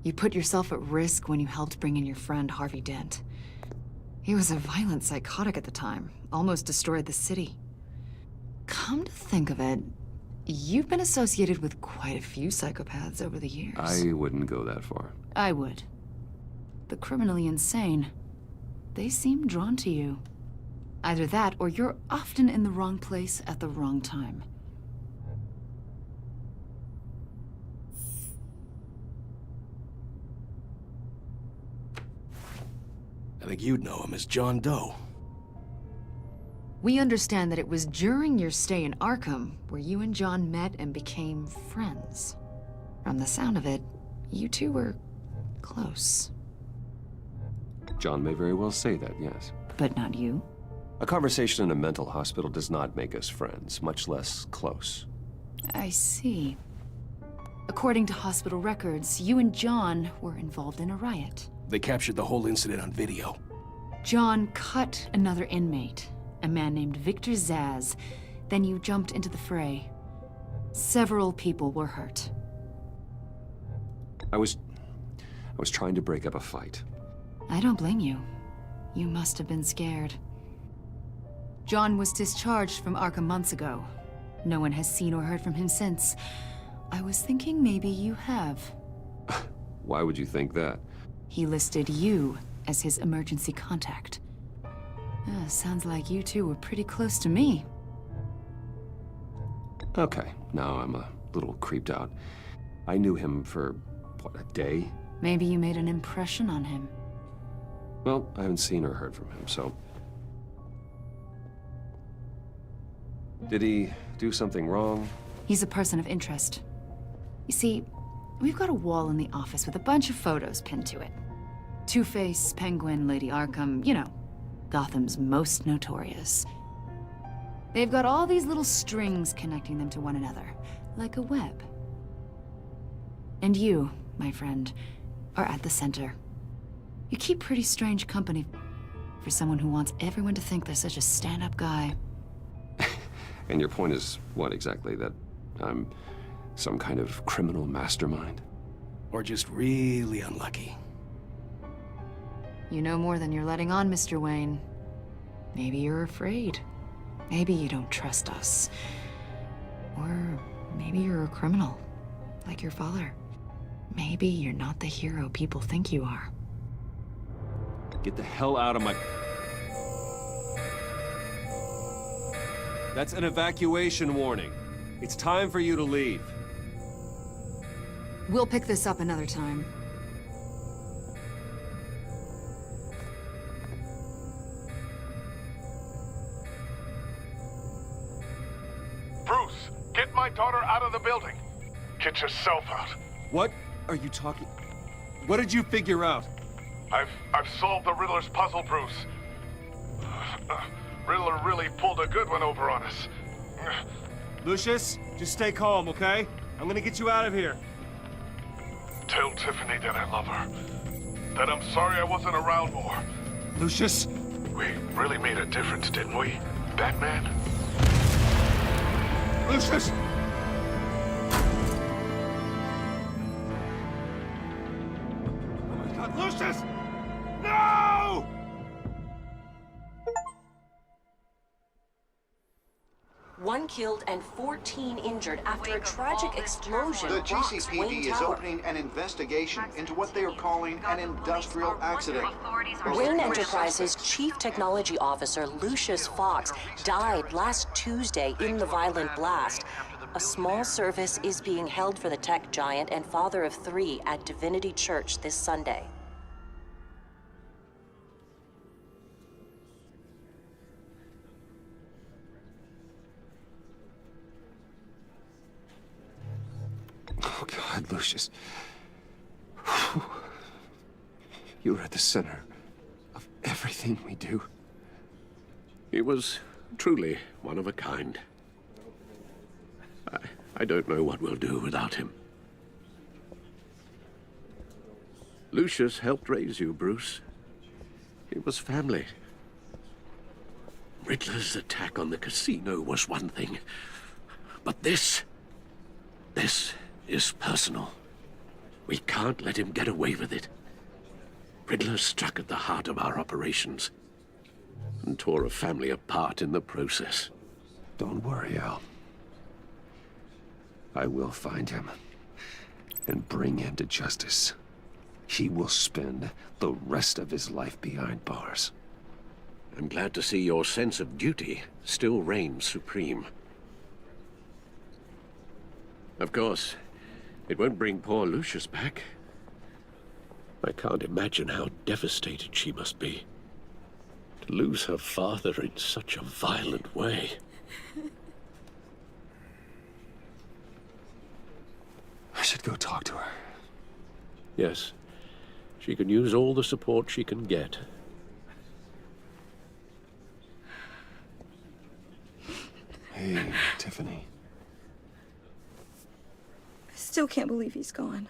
You put yourself at risk when you helped bring in your friend Harvey Dent. He was a violent psychotic at the time, almost destroyed the city. Come to think of it, you've been associated with quite a few psychopaths over the years. I wouldn't go that far. I would. The criminally insane. They seem drawn to you. Either that, or you're often in the wrong place at the wrong time. I think you'd know him as John Doe. We understand that it was during your stay in Arkham where you and John met and became friends. From the sound of it, you two were close. John may very well say that, yes. But not you? A conversation in a mental hospital does not make us friends, much less close. I see. According to hospital records, you and John were involved in a riot. They captured the whole incident on video. John cut another inmate, a man named Victor Zsasz. Then you jumped into the fray. Several people were hurt. I was trying to break up a fight. I don't blame you. You must have been scared. John was discharged from Arkham months ago. No one has seen or heard from him since. I was thinking maybe you have. Why would you think that? He listed you as his emergency contact. Sounds like you two were pretty close to me. Okay, now I'm a little creeped out. I knew him for, what, a day? Maybe you made an impression on him. Well, I haven't seen or heard from him, so... Did he do something wrong? He's a person of interest. You see, we've got a wall in the office with a bunch of photos pinned to it. Two-Face, Penguin, Lady Arkham, you know, Gotham's most notorious. They've got all these little strings connecting them to one another, like a web. And you, my friend, are at the center. You keep pretty strange company for someone who wants everyone to think they're such a stand-up guy. And your point is what exactly? That I'm some kind of criminal mastermind? Or just really unlucky? You know more than you're letting on, Mr. Wayne. Maybe you're afraid. Maybe you don't trust us. Or maybe you're a criminal, like your father. Maybe you're not the hero people think you are. Get the hell out of my... That's an evacuation warning. It's time for you to leave. We'll pick this up another time. Bruce, get my daughter out of the building. Get yourself out. What are you talking... What did you figure out? I've solved the Riddler's puzzle, Bruce. Riddler really pulled a good one over on us. Lucius, just stay calm, okay? I'm gonna get you out of here. Tell Tiffany that I love her. That I'm sorry I wasn't around more. Lucius? We really made a difference, didn't we, Batman? Lucius! Oh my God, Lucius! No! One killed and 14 injured after a tragic explosion. The rocks GCPD Wayne is Tower. opening an investigation into what they are calling an industrial accident. Wayne Enterprises' Chief Technology Officer, Lucius Fox, died last Tuesday in the violent blast. A small service is being held for the tech giant and father of 3 at Divinity Church this Sunday. Oh, God, Lucius. You were at the center of everything we do. He was truly one of a kind. I don't know what we'll do without him. Lucius helped raise you, Bruce. It was family. Riddler's attack on the casino was one thing, but this is personal. We can't let him get away with it. Riddler struck at the heart of our operations and tore a family apart in the process. Don't worry, Al. I will find him and bring him to justice. He will spend the rest of his life behind bars. I'm glad to see your sense of duty still reigns supreme. Of course, it won't bring poor Lucius back. I can't imagine how devastated she must be. To lose her father in such a violent way. I should go talk to her. Yes, she can use all the support she can get. Hey, Tiffany. I still can't believe he's gone.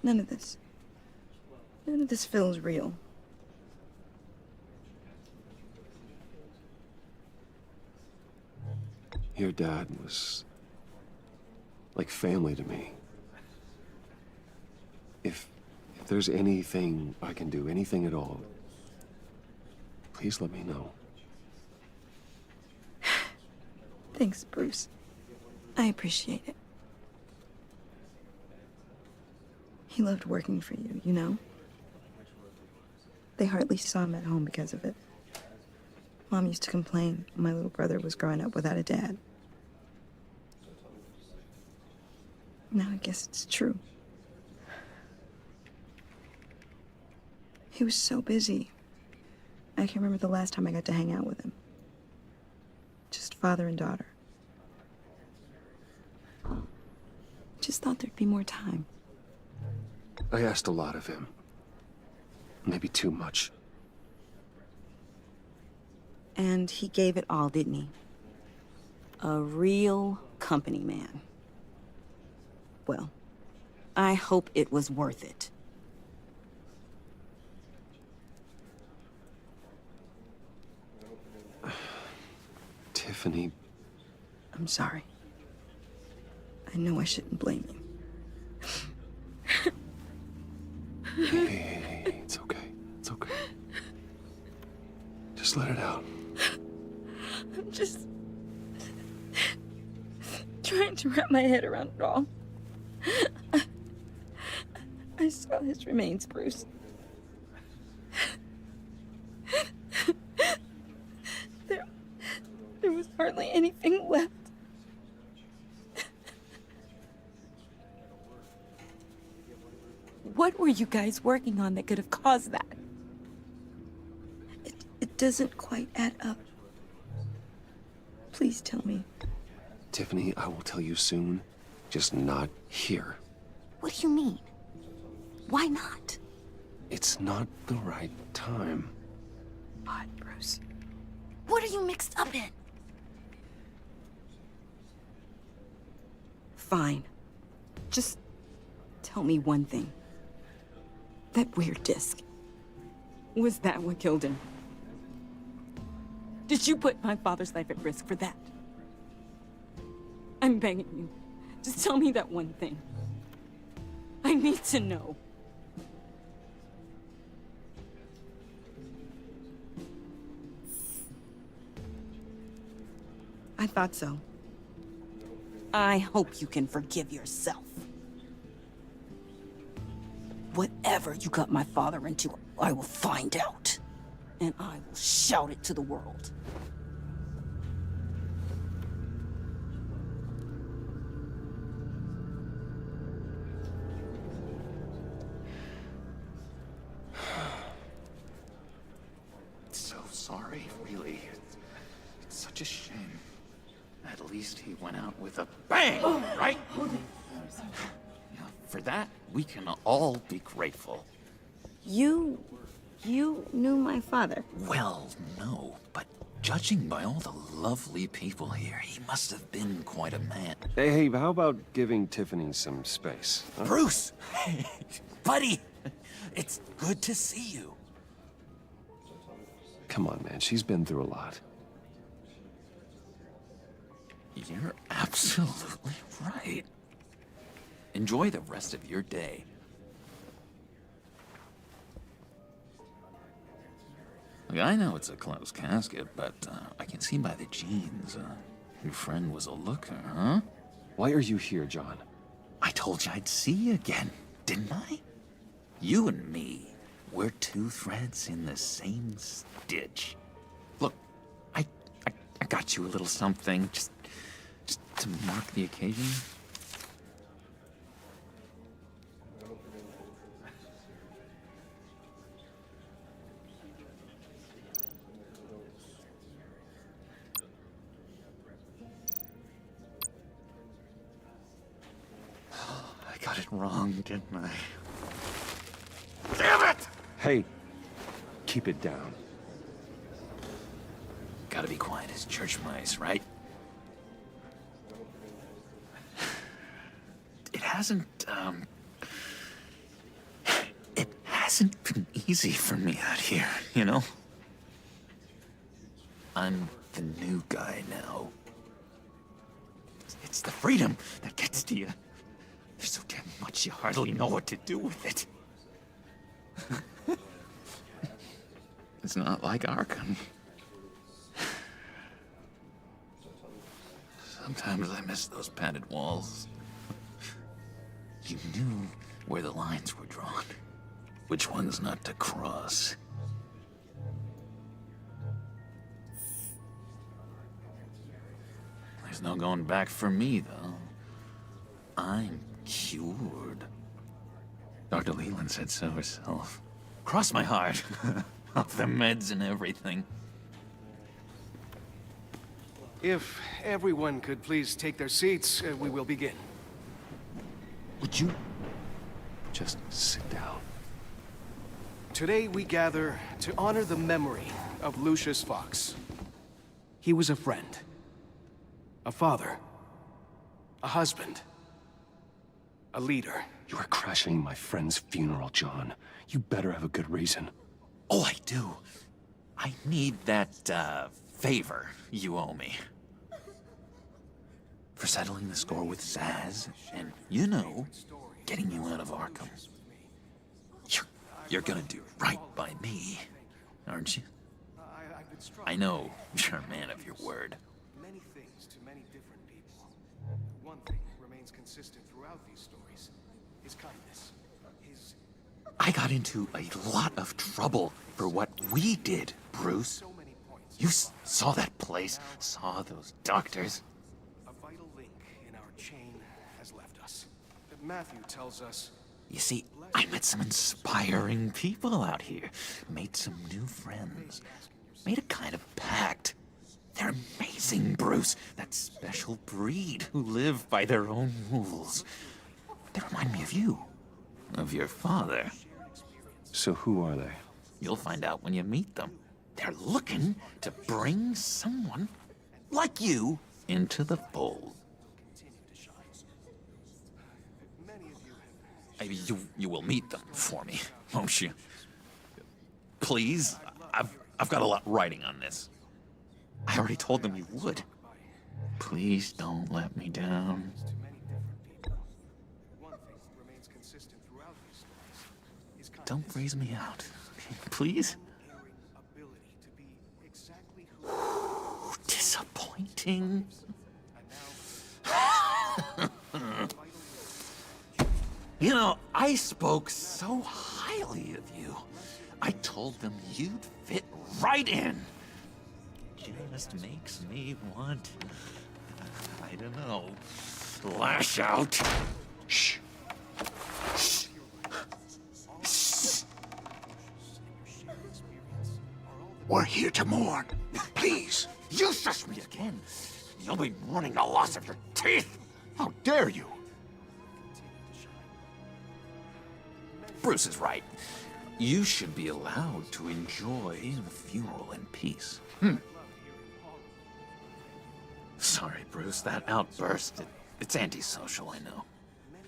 None of this feels real. Your dad was like family to me. If there's anything I can do, anything at all, please let me know. Thanks, Bruce. I appreciate it. He loved working for you, you know? They hardly saw him at home because of it. Mom used to complain when my little brother was growing up without a dad. Now I guess it's true. He was so busy. I can't remember the last time I got to hang out with him. Just father and daughter. Just thought there'd be more time. I asked a lot of him. Maybe too much. And he gave it all, didn't he? A real company man. Well, I hope it was worth it. Tiffany. I'm sorry. I know I shouldn't blame you. Hey, it's okay. It's okay. Just let it out. I'm just trying to wrap my head around it all. I saw his remains, Bruce. There was hardly anything left. What were you guys working on that could have caused that? It doesn't quite add up. Please tell me. Tiffany, I will tell you soon, just not here. What do you mean? Why not? It's not the right time. What, Bruce? What are you mixed up in? Fine. Just tell me one thing. That weird disc. Was that what killed him? Did you put my father's life at risk for that? I'm begging you. Just tell me that one thing. I need to know. I thought so. I hope you can forgive yourself. Whatever you got my father into, I will find out. And I will shout it to the world. So sorry, really. It's such a shame. At least he went out with a bang, right? Yeah, for that, we can all be grateful. You knew my father? Well, no, but judging by all the lovely people here, he must have been quite a man. Hey, how about giving Tiffany some space? Huh? Bruce! Buddy! It's good to see you. Come on, man. She's been through a lot. You're absolutely right. Enjoy the rest of your day. Look, I know it's a closed casket, but I can see by the jeans, your friend was a looker, huh? Why are you here, John? I told you I'd see you again, didn't I? You and me, we're two threads in the same stitch. Look, I got you a little something, just to mark the occasion. I got it wrong, didn't I? Damn it! Hey, keep it down. Gotta be quiet as church mice, right? It hasn't been easy for me out here, you know? I'm the new guy now. It's the freedom that gets to you. There's so damn much you hardly know what to do with it. It's not like Arkham. Sometimes I miss those padded walls. You knew where the lines were drawn, which ones not to cross. There's no going back for me, though. I'm cured. Dr. Leland said so herself. Cross my heart. Off the meds and everything. If everyone could please take their seats, we will begin. Would you just sit down? Today we gather to honor the memory of Lucius Fox. He was a friend, a father, a husband, a leader. You are crashing my friend's funeral, John. You better have a good reason. Oh, I do. I need that, favor you owe me. For settling the score with Zaz, and, you know, getting you out of Arkham. You're gonna do right by me, aren't you? I know you're a man of your word. Many things to many different people. One thing remains consistent throughout these stories. His kindness. I got into a lot of trouble for what we did, Bruce. You saw that place, saw those doctors. A vital link in our chain has left us. Matthew tells us... You see, I met some inspiring people out here. Made some new friends. Made a kind of pact. They're amazing, Bruce. That special breed who live by their own rules. They remind me of you. Of your father. So who are they? You'll find out when you meet them. They're looking to bring someone like you into the fold. You will meet them for me, won't you? Please? I've got a lot writing on this. I already told them you would. Please don't let me down. Don't freeze me out, please? Disappointed. meeting? You know, I spoke so highly of you. I told them you'd fit right in. Just makes me want, I don't know, lash out. Shh. Shh. Shh. We're here to mourn. Please. You shush me again. You'll be mourning the loss of your teeth. How dare you? Bruce is right. You should be allowed to enjoy the funeral in peace. Sorry, Bruce, that outburst, it's antisocial, I know.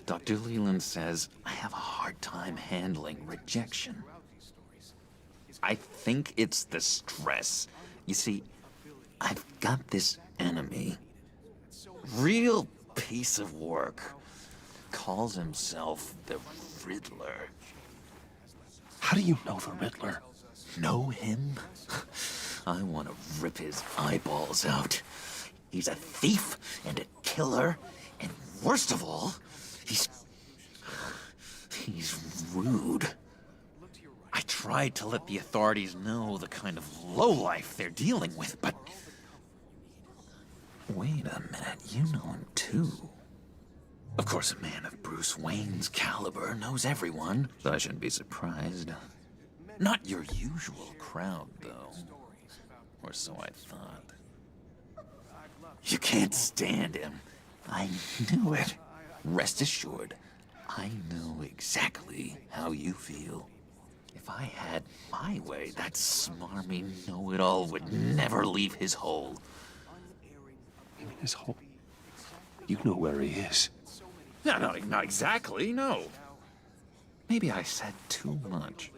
Dr. Leland says I have a hard time handling rejection. I think it's the stress. You see, I've got this enemy. Real piece of work. Calls himself the Riddler. How do you know the Riddler? Know him? I want to rip his eyeballs out. He's a thief and a killer, and worst of all, he's rude. I tried to let the authorities know the kind of lowlife they're dealing with, but... Wait a minute, you know him too. Of course, a man of Bruce Wayne's caliber knows everyone, so I shouldn't be surprised. Not your usual crowd, though. Or so I thought. You can't stand him. I knew it. Rest assured, I know exactly how you feel. If I had my way, that smarmy know-it-all would never leave his hole. You mean his hole? You know where he is. No, not exactly, no. Maybe I said too much.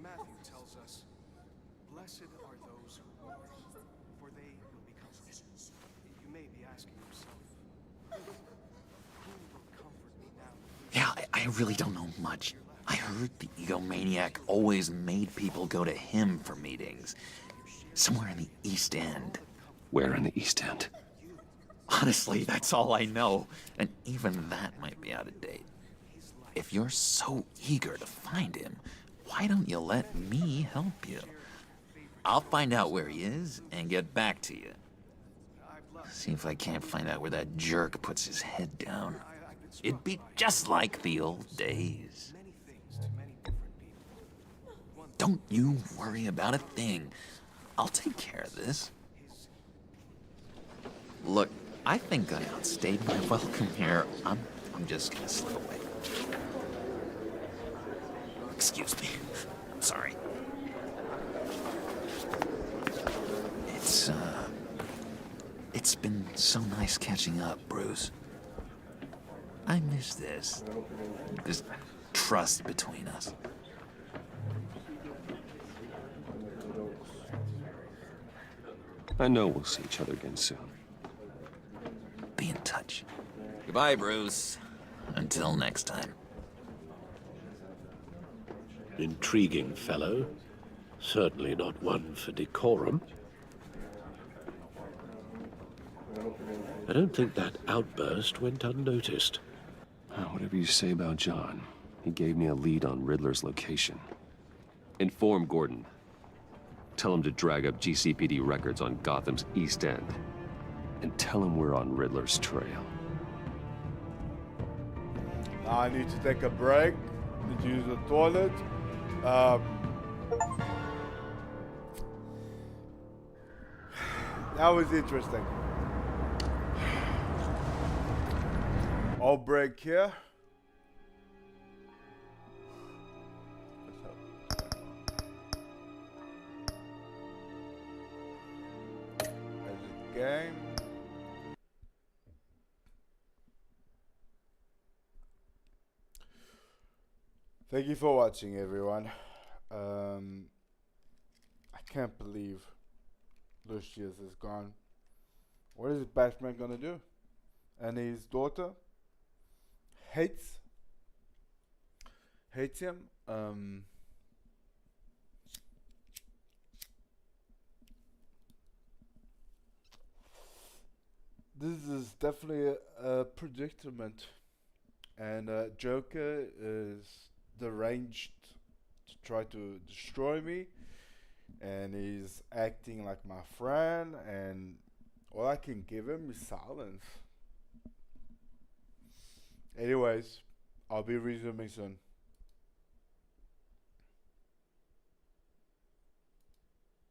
Matthew tells us, blessed are those who mourn, for they will be comforted. You may be asking yourself, who will comfort me now? Yeah, I really don't know much. I heard the egomaniac always made people go to him for meetings. Somewhere in the East End. Where in the East End? Honestly, that's all I know, and even that might be out of date. If you're so eager to find him, why don't you let me help you? I'll find out where he is and get back to you. See if I can't find out where that jerk puts his head down. It'd be just like the old days. Don't you worry about a thing. I'll take care of this. Look, I think I outstayed my welcome here. I'm just gonna slip away. Excuse me. I'm sorry. It's been so nice catching up, Bruce. I miss this trust between us. I know we'll see each other again soon. Be in touch. Goodbye, Bruce. Until next time. Intriguing fellow. Certainly not one for decorum. I don't think that outburst went unnoticed. Whatever you say about John, he gave me a lead on Riddler's location. Inform Gordon. Tell him to drag up GCPD records on Gotham's East End. And tell him we're on Riddler's trail. Now I need to take a break. Need to use the toilet. That was interesting. I'll break here. Exit game. Thank you for watching, everyone. I can't believe Lucius is gone. What is Batman gonna do? And his daughter hates him. this is definitely a predicament, and Joker is deranged to try to destroy me, and he's acting like my friend, and all I can give him is silence. Anyways, I'll be resuming soon.